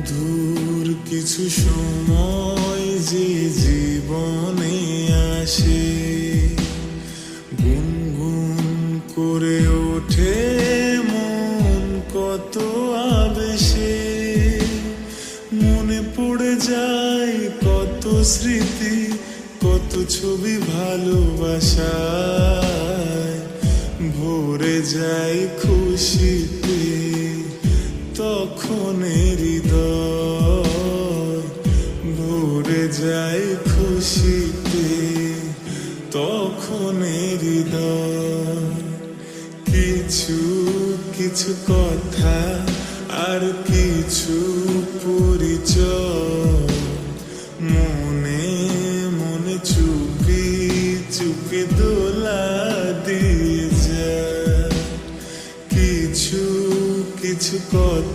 মধুর কিছু সময় যে জীবনে আসে, গুনগুন করে ওঠে মন কত আবেশে। মনে পড়ে যায় কত স্মৃতি, কত ছবি ভালোবাসায়। ভরে যায় খুশিতে তখন হৃদয়, ভরে যায় খুশিতে তখন হৃদয়। কিছু কিছু কথা আর কিছু পরিচয় মনে মনে চুপি চুপি দোলা দিয়ে যায়। কিছু কিছু কথা